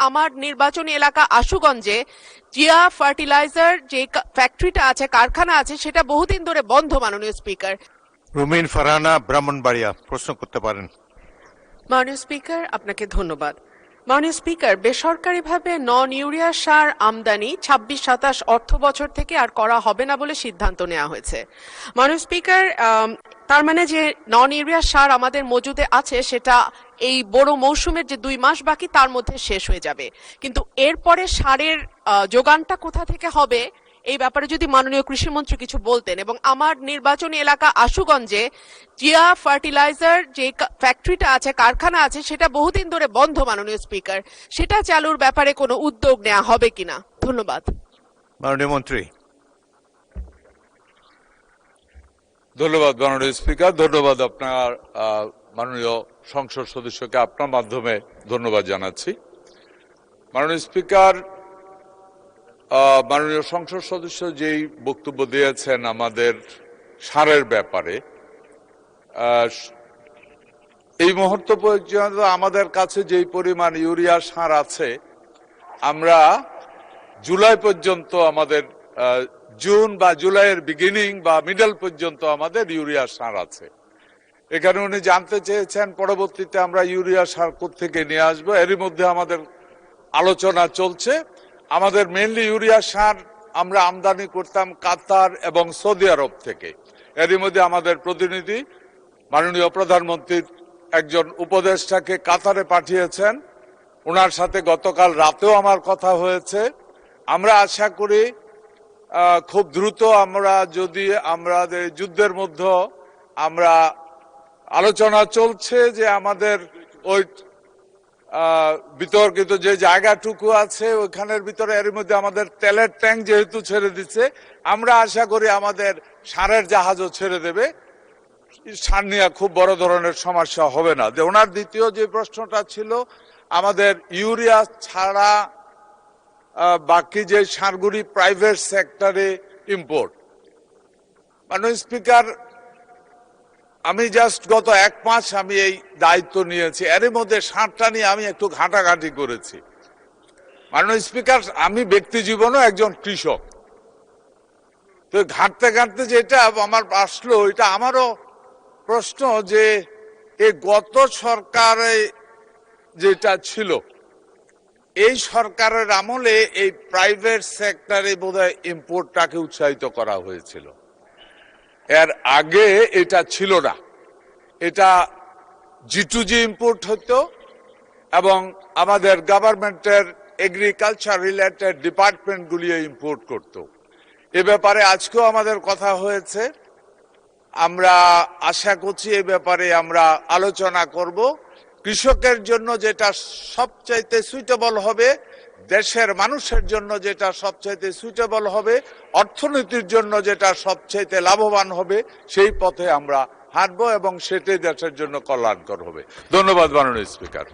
আমার নির্বাচনী এলাকা আশুগঞ্জে জিয়া ফার্টিলাইজার যে ফ্যাক্টরিটা আছে, কারখানা আছে, সেটা বহুদিন ধরে বন্ধ। মাননীয় স্পিকার, রুমিন ফারহানা, ব্রাহ্মণবাড়িয়া, প্রশ্ন করতে পারেন। মাননীয় স্পিকার, আপনাকে ধন্যবাদ। মাননীয় স্পিকার, বেসরকারিভাবে নন ইউরিয়া সার আমদানি ২৬-২৭ অর্থ বছর থেকে আর করা হবে না বলে সিদ্ধান্ত নেওয়া হয়েছে। মাননীয় স্পিকার, তার মানে যে নন ইউরিয়া সার আমাদের মজুদে আছে সেটা এই বড় মৌসুমের যে 2 মাস বাকি তার মধ্যে শেষ হয়ে যাবে, কিন্তু এরপরে সারের যোগানটা কোথা থেকে হবে এই ব্যাপারে যদি মাননীয় কৃষিমন্ত্রী কিছু বলতেন। এবং আমার নির্বাচনী এলাকা আশুগঞ্জে জিয়া ফার্টিলাইজার যে ফ্যাক্টরিটা আছে, কারখানা আছে, সেটা বহুদিন ধরে বন্ধ। মাননীয় স্পিকার, সেটা চালুর ব্যাপারে কোনো উদ্যোগ নেওয়া হবে কিনা? ধন্যবাদ। মাননীয় মন্ত্রী। ধন্যবাদ মাননীয় স্পিকার, ধন্যবাদ আপনার মাননীয় সংসদ সদস্যকে আপনার মাধ্যমে ধন্যবাদ জানাচ্ছি। মাননীয় স্পিকার, মাননীয় সংসদ সদস্য যেই বক্তব্য দিয়েছেন আমাদের সারের ব্যাপারে, এই মুহূর্ত পর্যন্ত আমাদের কাছে যেই পরিমাণ ইউরিয়া সার আছে, আমরা জুলাই পর্যন্ত আমাদের জুন বা জুলাইয়ের বিগিনিং বা মিডল পর্যন্ত আমাদের ইউরিয়া সার আছে। এখানে উনি জানতে চেয়েছেন পরবর্তীতে আমরা ইউরিয়া সার কোত্থেকে নিয়ে আসবো। এরই মধ্যে আমাদের আলোচনা চলছে। আমাদের মেইনলি ইউরিয়া সার আমরা আমদানি করতাম কাতার এবং সৌদি আরব থেকে। এরই মধ্যে আমাদের প্রতিনিধি মাননীয় প্রধানমন্ত্রীর একজন উপদেষ্টাকে কাতারে পাঠিয়েছেন, ওনার সাথে গতকাল রাতেও আমার কথা হয়েছে। আমরা আশা করি খুব দ্রুত আমরা যদি আমাদের যুদ্ধের মধ্যে আমরা আলোচনা চলছে যে আমাদের ওই বিতর্কিত যে জায়গাটুকু আছে ওইখানের ভিতরে এর মধ্যে আমাদের তেলের ট্যাঙ্ক যেহেতু ছেড়ে দিচ্ছে, আমরা আশা করি আমাদের সারের জাহাজও ছেড়ে দেবে, সার নিয়ে খুব বড় ধরনের সমস্যা হবে না। ওনার দ্বিতীয় যে প্রশ্নটা ছিল আমাদের ইউরিয়া ছাড়া বাকি যে সারগুলি প্রাইভেট সেক্টরে ইম্পোর্ট। মাননীয় স্পিকার, আমি জাস্ট গত 1 মাস আমি এই দায়িত্ব নিয়েছি, এর মধ্যে সারটা নিয়ে আমি একটু ঘাটাঘাটি করেছি। মাননীয় স্পিকার, আমি ব্যক্তি জীবনও একজন কৃষক, তো ঘাটতে ঘাটতে যেটা আমার আসলো এটা আমারও প্রশ্ন যে এই গত সরকারে যেটা ছিল এই সরকারের আমলে এই প্রাইভেট সেক্টরে বোধহয় ইম্পোর্টটাকে উৎসাহিত করা হয়েছিল, এর আগে এটা ছিল না। এটা G2G ইম্পোর্ট হতো এবং আমাদের গভর্নমেন্টের এগ্রিকালচার রিলেটেড ডিপার্টমেন্টগুলি ইম্পোর্ট করত। এ ব্যাপারে আজকেও আমাদের কথা হয়েছে, আমরা আশা করছি এ ব্যাপারে আমরা আলোচনা করব। কৃষকের জন্য যেটা সবচাইতে সুইটেবল হবে, দেশের মানুষের জন্য যেটা সবচাইতে সুইটেবল হবে, অর্থনীতির জন্য যেটা সবচাইতে লাভবান হবে, সেই পথে আমরা হাঁটবো এবং সেটাই দেশের জন্য কল্যাণকর হবে। ধন্যবাদ মাননীয় স্পিকার।